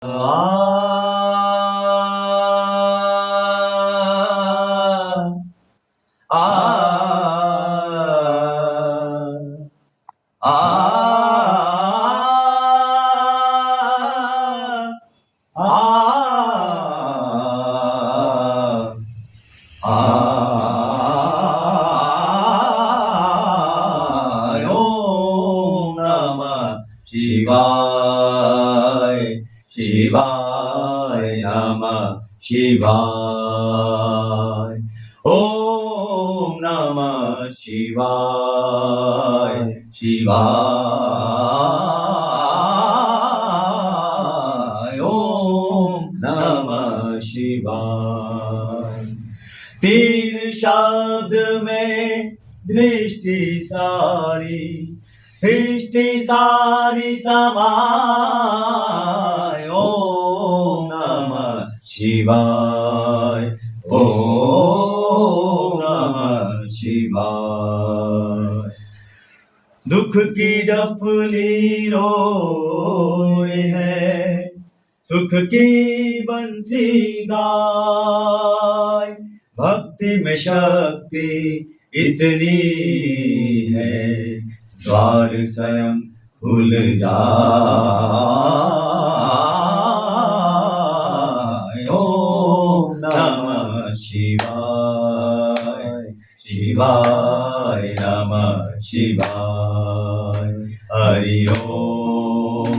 आ आ आ ओम नमः शिवाय शिवाय नमः शिवाय ओम नमः शिवाय शिवाय ओम नमः शिवाय। तीन शब्द में दृष्टि सारी सृष्टि सारी समाय ओम नमः शिवाय ओम नमः शिवाय। दुख की डफली रोए है सुख की बंसी गाय भक्ति में शक्ति इतनी है द्वार स्वयं खुल जाए ओम नमः शिवाय शिवाय नमः शिवाय। हरि ओम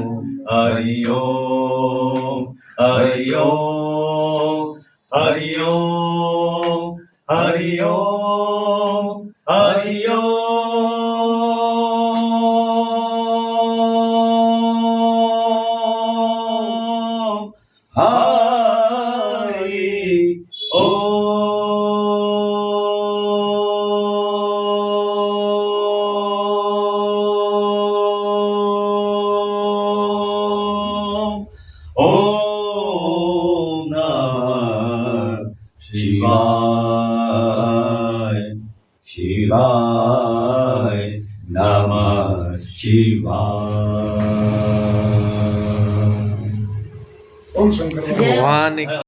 हरि ओम हरि ओम हरि ओम हरि ओम हरि ओम हरि ओम ओम नमः शिवाय शिवाय नमः शिवाय। ओम शंकर भगवान।